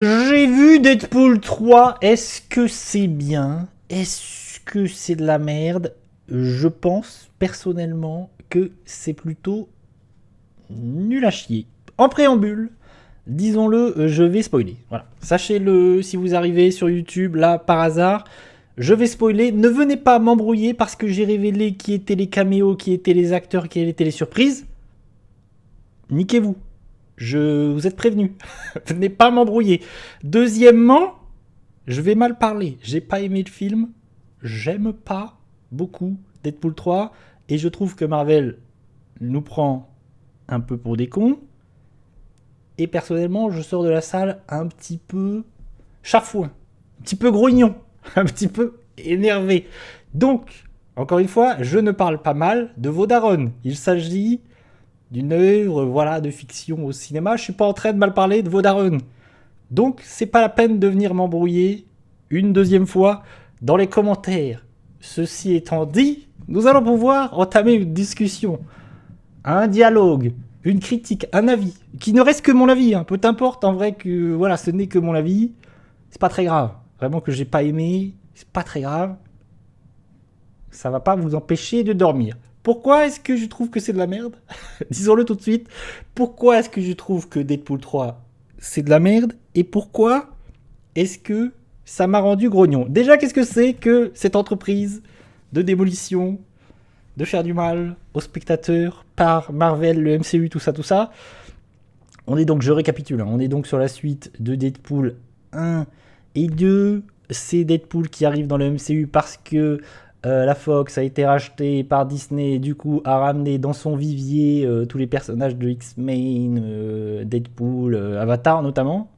J'ai vu Deadpool 3, est-ce que c'est bien? Est-ce que c'est de la merde? Je pense personnellement que c'est plutôt nul à chier. En préambule, disons-le, je vais spoiler. Voilà. Sachez-le, si vous arrivez sur YouTube, là, par hasard, je vais spoiler. Ne venez pas m'embrouiller parce que j'ai révélé qui étaient les caméos, qui étaient les acteurs, qui étaient les surprises. Niquez-vous. Vous êtes prévenus. Venez pas m'embrouiller. Deuxièmement, je vais mal parler. J'ai pas aimé le film. J'aime pas beaucoup Deadpool 3. Et je trouve que Marvel nous prend un peu pour des cons. Et personnellement, je sors de la salle un petit peu chafouin. Un petit peu grognon. Un petit peu énervé. Donc, encore une fois, je ne parle pas mal de vos darons. Il s'agit d'une œuvre voilà, de fiction au cinéma. Je suis pas en train de mal parler de vos darons. Donc, c'est pas la peine de venir m'embrouiller une deuxième fois dans les commentaires. Ceci étant dit, nous allons pouvoir entamer une discussion, un dialogue, une critique, un avis, qui ne reste que mon avis. Hein. Peu importe, en vrai, que voilà, ce n'est que mon avis. C'est pas très grave. Vraiment que j'ai pas aimé, c'est pas très grave. Ça va pas vous empêcher de dormir. Pourquoi est-ce que je trouve que c'est de la merde? Disons-le tout de suite. Pourquoi est-ce que je trouve que Deadpool 3 c'est de la merde? Et pourquoi est-ce que ça m'a rendu grognon? Déjà, qu'est-ce que c'est que cette entreprise de démolition, de faire du mal aux spectateurs par Marvel, le MCU, tout ça, tout ça? On est donc, je récapitule, hein, on est donc sur la suite de Deadpool 1 et 2. C'est Deadpool qui arrive dans le MCU parce que la Fox a été rachetée par Disney et du coup a ramené dans son vivier tous les personnages de X-Men, Deadpool, Avatar notamment.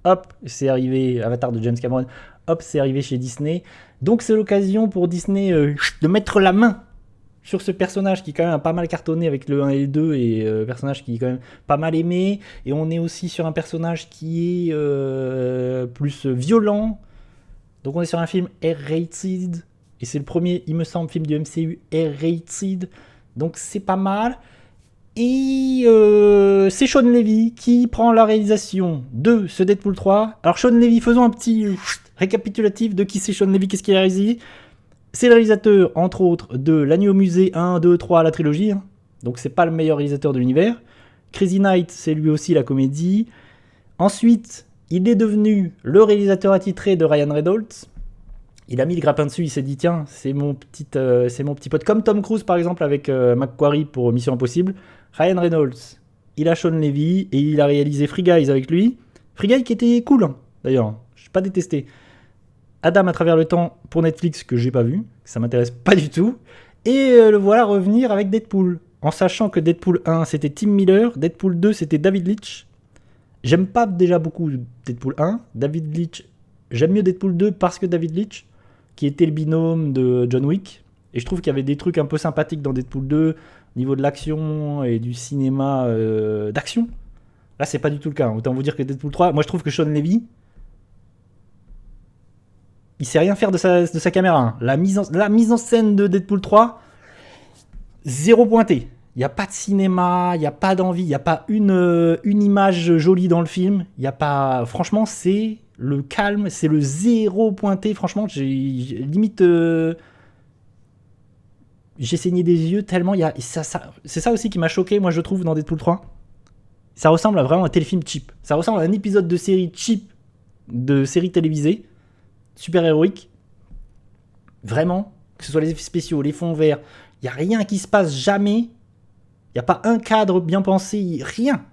Hop, c'est arrivé, Avatar de James Cameron, hop, c'est arrivé chez Disney. Donc c'est l'occasion pour Disney de mettre la main sur ce personnage qui quand même a pas mal cartonné avec le 1 et le 2 et personnage qui est quand même pas mal aimé. Et on est aussi sur un personnage qui est plus violent. Donc on est sur un film R-rated. Et c'est le premier, il me semble, film du MCU R-rated. Donc c'est pas mal. Et c'est Sean Levy qui prend la réalisation de ce Deadpool 3. Alors Sean Levy, faisons un petit récapitulatif de qui c'est Sean Levy, qu'est-ce qu'il a réalisé. C'est le réalisateur, entre autres, de L'Agneau au musée 1, 2, 3, la trilogie. Hein. Donc c'est pas le meilleur réalisateur de l'univers. Crazy Night, c'est lui aussi la comédie. Ensuite, il est devenu le réalisateur attitré de Ryan Reynolds. Il a mis le grappin dessus, il s'est dit tiens, c'est mon petit pote. Comme Tom Cruise par exemple avec McQuarrie pour Mission Impossible. Ryan Reynolds, il a Sean Levy et il a réalisé Free Guys avec lui. Free Guy qui était cool hein, d'ailleurs, je n'ai pas détesté. Adam à travers le temps pour Netflix que j'ai pas vu, ça m'intéresse pas du tout. Et le voilà revenir avec Deadpool. En sachant que Deadpool 1 c'était Tim Miller, Deadpool 2 c'était David Leitch. J'aime pas déjà beaucoup Deadpool 1, David Leitch, j'aime mieux Deadpool 2 parce que David Leitch, qui était le binôme de John Wick. Et je trouve qu'il y avait des trucs un peu sympathiques dans Deadpool 2, au niveau de l'action et du cinéma d'action. Là c'est pas du tout le cas, autant vous dire que Deadpool 3, moi je trouve que Sean Levy, il sait rien faire de sa caméra. Hein. La mise en scène de Deadpool 3, zéro pointé. Il n'y a pas de cinéma, il n'y a pas d'envie, il n'y a pas une image jolie dans le film. Il y a pas. Franchement, c'est le calme, c'est le zéro pointé. Franchement, limite. J'ai saigné des yeux tellement il y a. C'est ça aussi qui m'a choqué, moi, je trouve, dans Deadpool 3. Ça ressemble à vraiment un téléfilm cheap. Ça ressemble à un épisode de série cheap, de série télévisée. Super héroïque. Vraiment, que ce soit les effets spéciaux, les fonds verts, il n'y a rien qui se passe jamais. Il n'y a pas un cadre bien pensé, rien.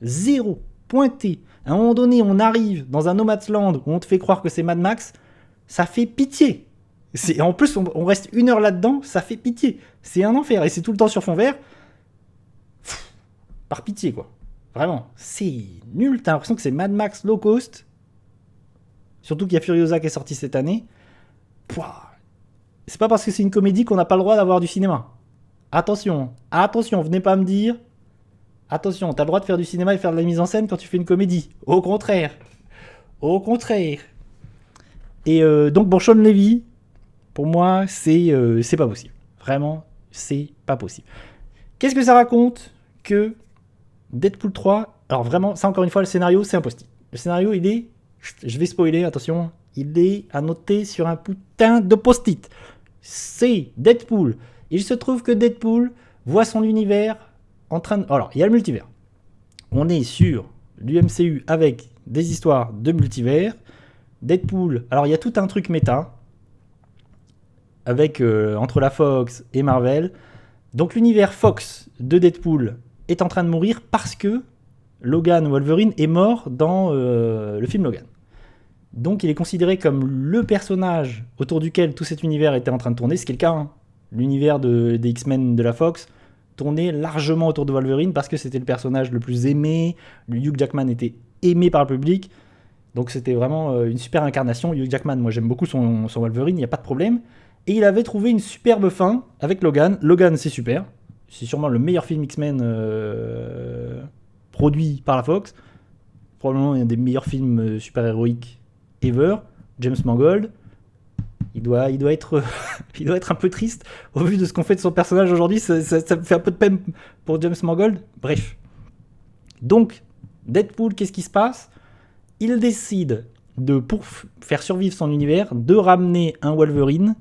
Zéro. Pointé. À un moment donné, on arrive dans un Nomadland où on te fait croire que c'est Mad Max, ça fait pitié. En plus, on reste 1 heure là-dedans, ça fait pitié. C'est un enfer. Et c'est tout le temps sur fond vert. Par pitié, quoi. Vraiment. C'est nul. T'as l'impression que c'est Mad Max low cost. Surtout qu'il y a Furiosa qui est sorti cette année. Pouah. C'est pas parce que c'est une comédie qu'on n'a pas le droit d'avoir du cinéma. Attention, venez pas me dire. Attention, t'as le droit de faire du cinéma et faire de la mise en scène quand tu fais une comédie. Au contraire. Et donc, bon, Sean Levy, pour moi, c'est pas possible. Vraiment, c'est pas possible. Qu'est-ce que ça raconte que Deadpool 3. Alors, vraiment, ça encore une fois, le scénario, c'est impossible. Le scénario, il est... Je vais spoiler, attention. Il est annoté sur un putain de post-it. C'est Deadpool. Il se trouve que Deadpool voit son univers en train de... Alors, il y a le multivers. On est sur du MCU avec des histoires de multivers. Deadpool, alors il y a tout un truc méta avec entre la Fox et Marvel. Donc l'univers Fox de Deadpool est en train de mourir parce que Logan Wolverine est mort dans le film Logan. Donc il est considéré comme le personnage autour duquel tout cet univers était en train de tourner, ce qui est le cas. Hein. L'univers des X-Men de la Fox tournait largement autour de Wolverine parce que c'était le personnage le plus aimé. Hugh Jackman était aimé par le public. Donc c'était vraiment une super incarnation. Hugh Jackman, moi j'aime beaucoup son Wolverine, il n'y a pas de problème. Et il avait trouvé une superbe fin avec Logan. Logan, c'est super. C'est sûrement le meilleur film X-Men produit par la Fox. Probablement un des meilleurs films super-héroïques ever. James Mangold. Il doit être, il doit être un peu triste au vu de ce qu'on fait de son personnage aujourd'hui. Ça me fait un peu de peine pour James Mangold. Bref. Donc, Deadpool, qu'est-ce qui se passe ? Il décide, pour faire survivre son univers, de ramener un Wolverine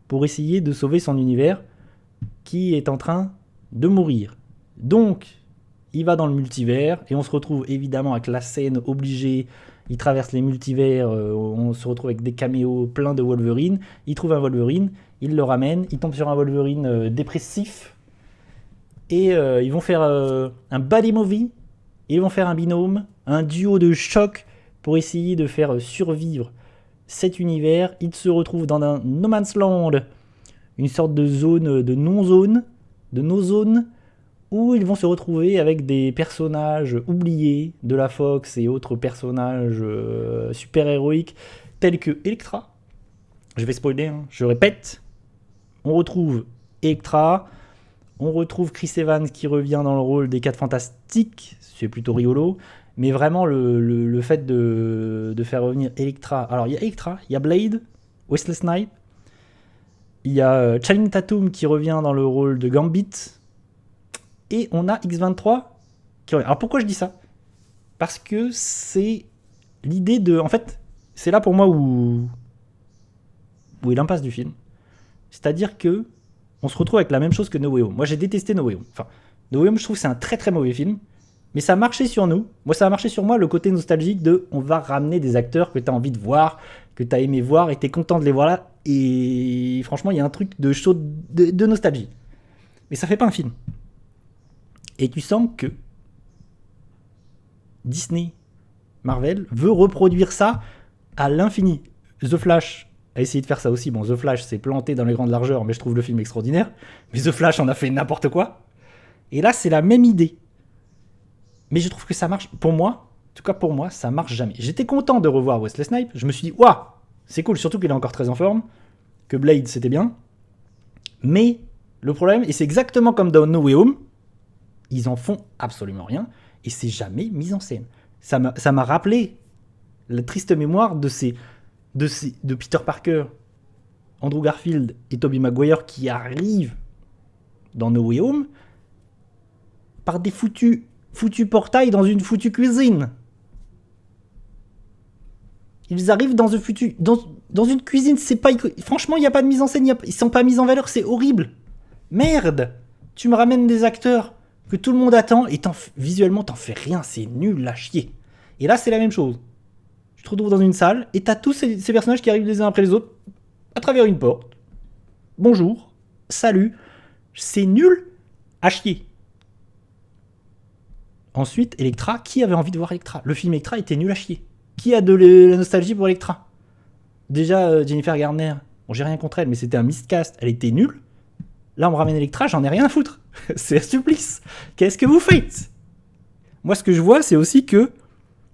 pour essayer de sauver son univers qui est en train de mourir. Donc, il va dans le multivers et on se retrouve évidemment avec la scène obligée. Il traverse les multivers, on se retrouve avec des caméos pleins de Wolverine. Il trouve un Wolverine, il le ramène, il tombe sur un Wolverine dépressif. Et ils vont faire un buddy movie, ils vont faire un binôme, un duo de choc pour essayer de faire survivre cet univers. Ils se retrouvent dans un No Man's Land, une sorte de zone, de non-zone, de no-zone, où ils vont se retrouver avec des personnages oubliés de la Fox et autres personnages super-héroïques tels que Elektra. Je vais spoiler, hein, je répète. On retrouve Elektra, on retrouve Chris Evans qui revient dans le rôle des 4 Fantastiques, c'est plutôt rigolo, mais vraiment le fait de faire revenir Elektra. Alors il y a Elektra, il y a Blade, Wesley Snipes, il y a Channing Tatum qui revient dans le rôle de Gambit, et on a X-23 qui revient. Alors pourquoi je dis ça ? Parce que c'est l'idée de... En fait, c'est là pour moi où est l'impasse du film. C'est-à-dire que on se retrouve avec la même chose que No Way Home. Moi j'ai détesté No Way Home. Enfin, No Way Home, je trouve que c'est un très très mauvais film. Mais ça a marché sur nous. Moi, ça a marché sur moi, le côté nostalgique de on va ramener des acteurs que tu as envie de voir, que tu as aimé voir et tu es content de les voir là. Et franchement, il y a un truc de chaud de nostalgie. Mais ça fait pas un film. Et tu sens que Disney, Marvel, veut reproduire ça à l'infini. The Flash a essayé de faire ça aussi. Bon, The Flash s'est planté dans les grandes largeurs, mais je trouve le film extraordinaire. Mais The Flash en a fait n'importe quoi. Et là, c'est la même idée. Mais je trouve que ça marche, pour moi, en tout cas pour moi, ça marche jamais. J'étais content de revoir Wesley Snipes, je me suis dit, waouh, c'est cool, surtout qu'il est encore très en forme, que Blade c'était bien. Mais le problème, et c'est exactement comme dans No Way Home, ils en font absolument rien, et c'est jamais mis en scène. Ça m'a rappelé la triste mémoire de Peter Parker, Andrew Garfield et Tobey Maguire qui arrivent dans No Way Home par des foutus portail dans une foutue cuisine. Ils arrivent dans une cuisine, c'est pas... Franchement, il n'y a pas de mise en scène, ils sont pas mis en valeur, c'est horrible. Merde. Tu me ramènes des acteurs que tout le monde attend et visuellement, t'en fais rien, c'est nul à chier. Et là, c'est la même chose. Tu te retrouves dans une salle et t'as tous ces personnages qui arrivent les uns après les autres à travers une porte. Bonjour, salut, c'est nul à chier. Ensuite, Elektra, qui avait envie de voir Elektra ? Le film Elektra était nul à chier. Qui a de la nostalgie pour Elektra ? Déjà, Jennifer Garner, bon, j'ai rien contre elle, mais c'était un miscast, elle était nulle. Là, on me ramène Elektra, j'en ai rien à foutre. C'est un supplice. Qu'est-ce que vous faites ? Moi, ce que je vois, c'est aussi que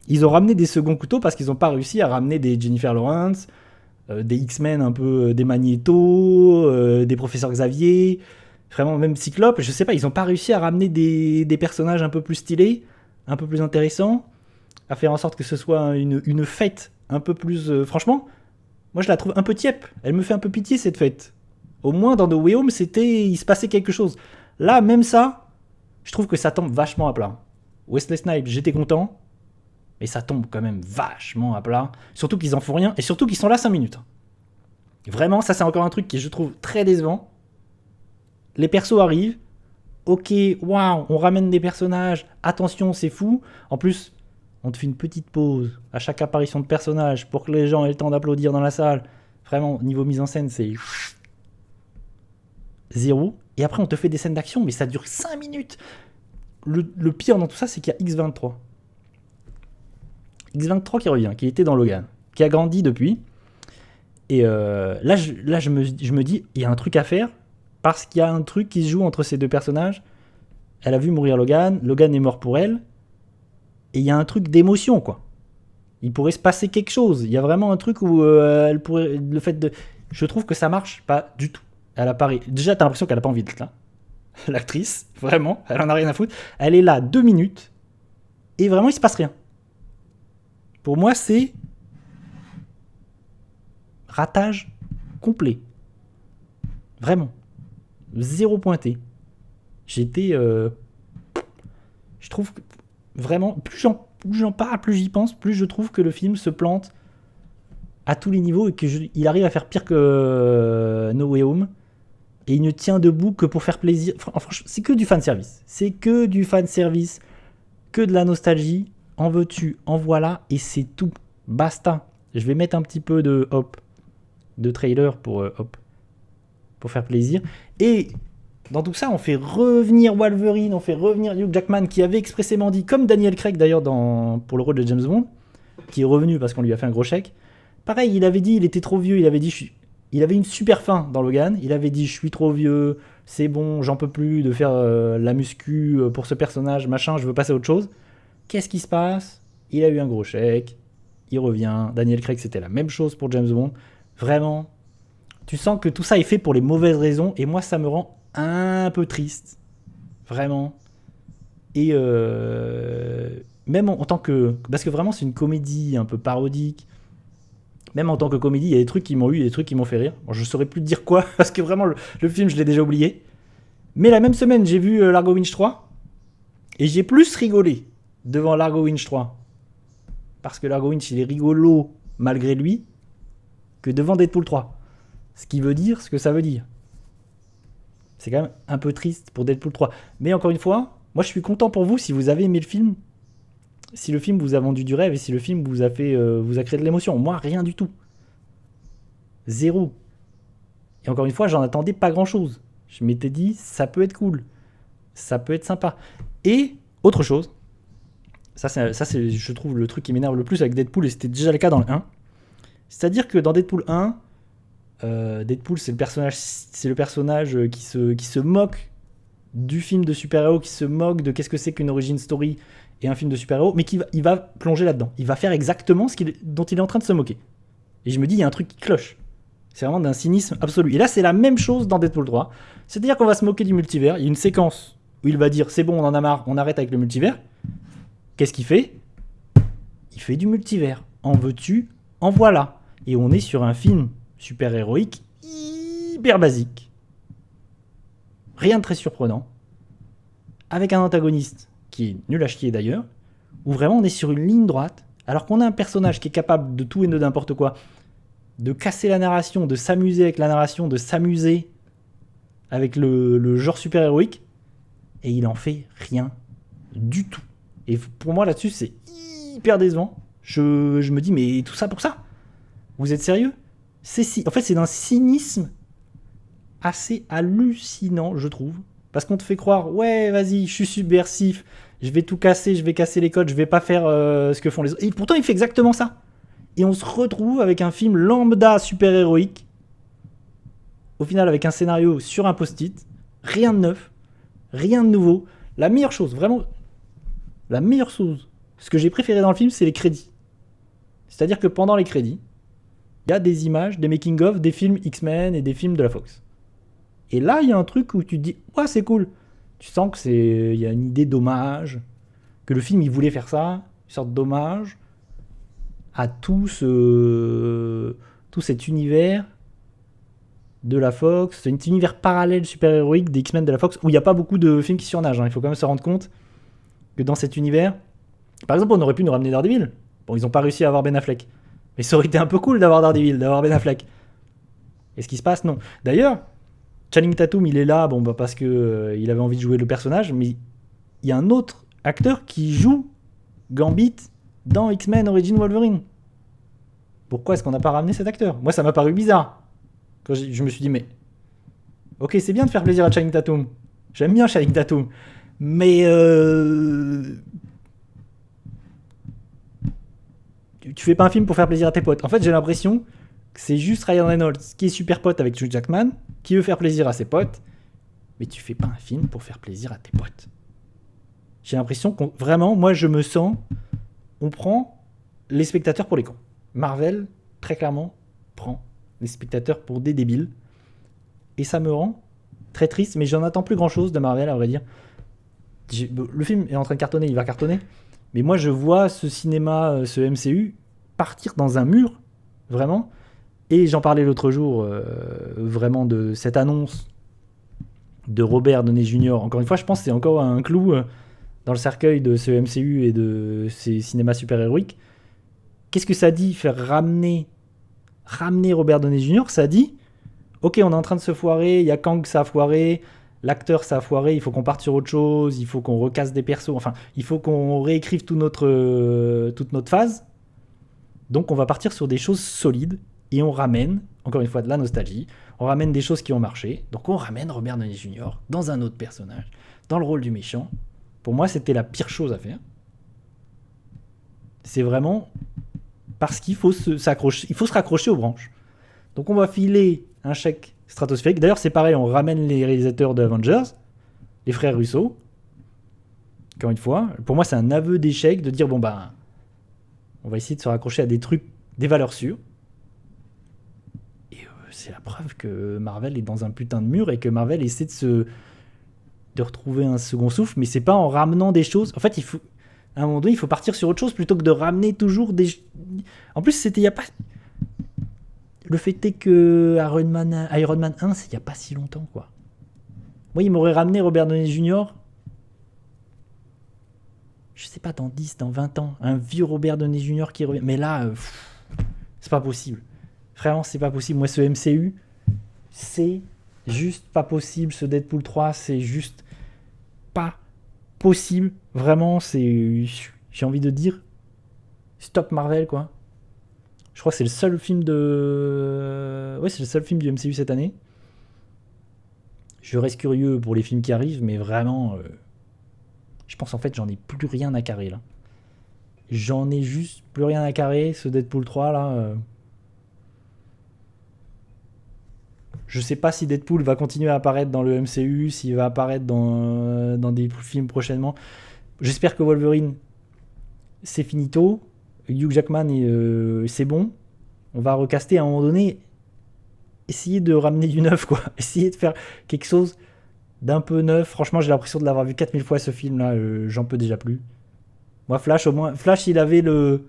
ils ont ramené des seconds couteaux parce qu'ils n'ont pas réussi à ramener des Jennifer Lawrence, des X-Men un peu, des Magneto, des Professeurs Xavier... Vraiment, même Cyclope, je sais pas, ils ont pas réussi à ramener des personnages un peu plus stylés, un peu plus intéressants, à faire en sorte que ce soit une fête un peu plus... franchement, moi je la trouve un peu tièpe. Elle me fait un peu pitié cette fête. Au moins dans No Way Home, il se passait quelque chose. Là, même ça, je trouve que ça tombe vachement à plat. Wesley Snipes, j'étais content. mais ça tombe quand même vachement à plat. Surtout qu'ils en font rien, et surtout qu'ils sont là 5 minutes. Vraiment, ça c'est encore un truc qui je trouve très décevant. Les persos arrivent, ok, waouh, on ramène des personnages, attention, c'est fou. En plus, on te fait une petite pause à chaque apparition de personnage pour que les gens aient le temps d'applaudir dans la salle. Vraiment, niveau mise en scène, c'est zéro. Et après, on te fait des scènes d'action, mais ça dure 5 minutes. Le pire dans tout ça, c'est qu'il y a X23. X23 qui revient, qui était dans Logan, qui a grandi depuis. Et là, je me dis, il y a un truc à faire, parce qu'il y a un truc qui se joue entre ces deux personnages. Elle a vu mourir Logan, Logan est mort pour elle, et il y a un truc d'émotion, quoi. Il pourrait se passer quelque chose. Il y a vraiment un truc où elle pourrait... Le fait de... Je trouve que ça marche pas du tout. Elle apparaît... Déjà, t'as l'impression qu'elle a pas envie d'être là. L'actrice, vraiment, elle en a rien à foutre. Elle est là 2 minutes, et vraiment, il se passe rien. Pour moi, c'est... ratage complet. Vraiment. 0 pointé. J'étais... Je trouve que... Vraiment, plus j'en parle, plus j'y pense, plus je trouve que le film se plante à tous les niveaux et qu'il arrive à faire pire que No Way Home. Et il ne tient debout que pour faire plaisir. Franchement, c'est que du fanservice. C'est que du fanservice, que de la nostalgie. En veux-tu, en voilà, et c'est tout. Basta. Je vais mettre un petit peu de trailer pour faire plaisir. Et dans tout ça, on fait revenir Wolverine, on fait revenir Hugh Jackman, qui avait expressément dit, comme Daniel Craig d'ailleurs pour le rôle de James Bond, qui est revenu parce qu'on lui a fait un gros chèque. Pareil, il avait dit, il était trop vieux, il avait une super fin dans Logan, il avait dit, je suis trop vieux, c'est bon, j'en peux plus de faire la muscu pour ce personnage, machin, je veux passer à autre chose. Qu'est-ce qui se passe ? Il a eu un gros chèque, il revient, Daniel Craig, c'était la même chose pour James Bond. Vraiment, tu sens que tout ça est fait pour les mauvaises raisons, et moi, ça me rend un peu triste. Vraiment. Et même en tant que... Parce que vraiment, c'est une comédie un peu parodique. Même en tant que comédie, il y a des trucs qui m'ont eu, des trucs qui m'ont fait rire. Bon, je saurais plus te dire quoi, parce que vraiment, le film, je l'ai déjà oublié. Mais la même semaine, j'ai vu Largo Winch 3, et j'ai plus rigolé devant Largo Winch 3. Parce que Largo Winch, il est rigolo, malgré lui, que devant Deadpool 3. Ce qui veut dire ce que ça veut dire. C'est quand même un peu triste pour Deadpool 3. Mais encore une fois, moi je suis content pour vous si vous avez aimé le film. Si le film vous a vendu du rêve et si le film vous a créé de l'émotion. Moi, rien du tout. Zéro. Et encore une fois, j'en attendais pas grand chose. Je m'étais dit, ça peut être cool. Ça peut être sympa. Et, autre chose, ça c'est je trouve le truc qui m'énerve le plus avec Deadpool, et c'était déjà le cas dans le 1. C'est-à-dire que dans Deadpool 1, Deadpool c'est le personnage qui se moque du film de super-héros, qui se moque de qu'est-ce que c'est qu'une origin story et un film de super-héros, mais il va plonger là-dedans. Il va faire exactement dont il est en train de se moquer. Et je me dis, il y a un truc qui cloche. C'est vraiment d'un cynisme absolu. Et là, c'est la même chose dans Deadpool 3. C'est-à-dire qu'on va se moquer du multivers. Il y a une séquence où il va dire, c'est bon, on en a marre, on arrête avec le multivers. Qu'est-ce qu'il fait ? Il fait du multivers. En veux-tu ? En voilà. Et on est sur un film super-héroïque hyper basique. Rien de très surprenant. Avec un antagoniste qui est nul à chier d'ailleurs, où vraiment on est sur une ligne droite, alors qu'on a un personnage qui est capable de tout et de n'importe quoi, de casser la narration, de s'amuser avec la narration, de s'amuser avec le genre super-héroïque, et il en fait rien du tout. Et pour moi là-dessus, c'est hyper décevant. Je me dis, mais tout ça pour ça ? Vous êtes sérieux ? En fait, c'est d'un cynisme assez hallucinant, je trouve. Parce qu'on te fait croire, ouais, vas-y, je suis subversif, je vais tout casser, je vais casser les codes, je vais pas faire ce que font les autres. Et pourtant, il fait exactement ça. Et on se retrouve avec un film lambda super-héroïque, au final avec un scénario sur un post-it, rien de neuf, rien de nouveau. La meilleure chose, vraiment, la meilleure chose, ce que j'ai préféré dans le film, c'est les crédits. C'est-à-dire que pendant les crédits, il y a des images, des making-of, des films X-Men et des films de la Fox. Et là, il y a un truc où tu te dis, ouais, c'est cool. Tu sens que il y a une idée d'hommage, que le film, il voulait faire ça, une sorte d'hommage à tout cet univers de la Fox, cet univers parallèle super-héroïque des X-Men de la Fox, où il n'y a pas beaucoup de films qui surnagent. Il faut quand même se rendre compte que dans cet univers, Par exemple, on aurait pu nous ramener Daredevil. Bon, ils ont pas réussi à avoir Ben Affleck. Mais ça aurait été un peu cool d'avoir Daredevil, d'avoir Ben Affleck. Et ce qui se passe, non. D'ailleurs, Channing Tatum, il est là, bon, bah, parce que il avait envie de jouer le personnage, mais il y a un autre acteur qui joue Gambit dans X-Men Origins Wolverine. Pourquoi est-ce qu'on n'a pas ramené cet acteur? Moi, ça m'a paru bizarre. Quand je me suis dit, mais... Ok, c'est bien de faire plaisir à Channing Tatum. J'aime bien Channing Tatum. Mais... Tu fais pas un film pour faire plaisir à tes potes. En fait, j'ai l'impression que c'est juste Ryan Reynolds qui est super pote avec Hugh Jackman, qui veut faire plaisir à ses potes, mais tu fais pas un film pour faire plaisir à tes potes. J'ai l'impression qu'on... Vraiment, moi, je me sens... On prend les spectateurs pour les cons. Marvel, très clairement, prend les spectateurs pour des débiles. Et ça me rend très triste, mais j'en attends plus grand-chose de Marvel, à vrai dire. Le film est en train de cartonner, il va cartonner. Mais moi, je vois ce cinéma, ce MCU, partir dans un mur, vraiment. Et j'en parlais l'autre jour, vraiment, de cette annonce de Robert Downey Jr. Encore une fois, je pense que c'est encore un clou dans le cercueil de ce MCU et de ces cinémas super-héroïques. Qu'est-ce que ça dit, faire ramener Robert Downey Jr. Ça dit, ok, on est en train de se foirer, il y a Kang, ça a foiré, l'acteur, ça a foiré, il faut qu'on parte sur autre chose, il faut qu'on recasse des persos, enfin, il faut qu'on réécrive toute notre phase. Donc on va partir sur des choses solides, et on ramène, encore une fois, de la nostalgie, on ramène des choses qui ont marché, donc on ramène Robert Downey Jr. dans un autre personnage, dans le rôle du méchant. Pour moi, c'était la pire chose à faire. C'est vraiment parce qu'il faut se raccrocher aux branches. Donc on va filer un chèque stratosphérique. D'ailleurs, c'est pareil, on ramène les réalisateurs de Avengers, les frères Russo. Encore une fois, pour moi, c'est un aveu d'échec de dire, bon, bah, on va essayer de se raccrocher à des trucs, des valeurs sûres. Et c'est la preuve que Marvel est dans un putain de mur et que Marvel essaie de retrouver un second souffle, mais c'est pas en ramenant des choses. En fait, à un moment donné, il faut partir sur autre chose plutôt que de ramener toujours des... En plus, il y a pas... Le fait est que Iron Man 1, c'est il y a pas si longtemps, quoi. Moi, il m'aurait ramené Robert Downey Jr., je sais pas, dans 10, dans 20 ans, un vieux Robert Downey Jr. qui revient. Mais là, c'est pas possible. Vraiment, c'est pas possible. Moi, ce MCU, c'est juste pas possible. Ce Deadpool 3, c'est juste pas possible. Vraiment, j'ai envie de dire stop Marvel, quoi. Je crois que c'est le seul film c'est le seul film du MCU cette année. Je reste curieux pour les films qui arrivent, mais vraiment, je pense en fait j'en ai plus rien à carrer là. J'en ai juste plus rien à carrer. Ce Deadpool 3 là. Je sais pas si Deadpool va continuer à apparaître dans le MCU, s'il va apparaître dans des films prochainement. J'espère que Wolverine, c'est finito. Hugh Jackman, c'est bon. On va recaster à un moment donné. Essayer de ramener du neuf, quoi. Essayer de faire quelque chose d'un peu neuf. Franchement, j'ai l'impression de l'avoir vu 4000 fois ce film-là. J'en peux déjà plus. Moi, Flash, au moins. Flash, il avait le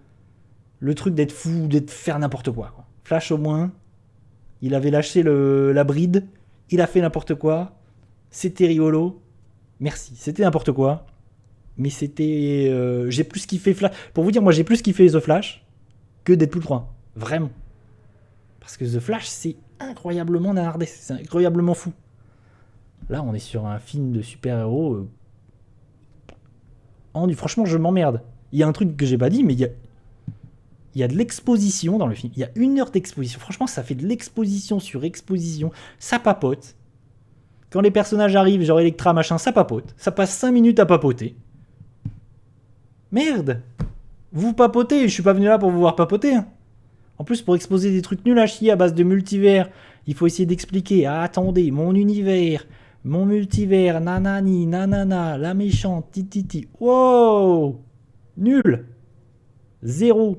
truc d'être fou, d'être faire n'importe quoi. Flash, au moins, il avait lâché la bride. Il a fait n'importe quoi. C'était rigolo. Merci. C'était n'importe quoi. Mais c'était... j'ai plus kiffé Flash. Pour vous dire, moi, j'ai plus kiffé The Flash que Deadpool 3. Vraiment. Parce que The Flash, c'est incroyablement nanardesque. C'est incroyablement fou. Là, on est sur un film de super-héros. Franchement, je m'emmerde. Il y a un truc que j'ai pas dit, mais il y a de l'exposition dans le film. Il y a 1 heure d'exposition. Franchement, ça fait de l'exposition sur exposition. Ça papote. Quand les personnages arrivent, genre Electra, machin, ça papote. Ça passe 5 minutes à papoter. Merde. Vous papotez, je suis pas venu là pour vous voir papoter. Hein. En plus, pour exposer des trucs nuls à chier à base de multivers, il faut essayer d'expliquer. Ah, attendez, mon univers, mon multivers, nanani, nanana, la méchante, tititi. Wow. Nul. 0.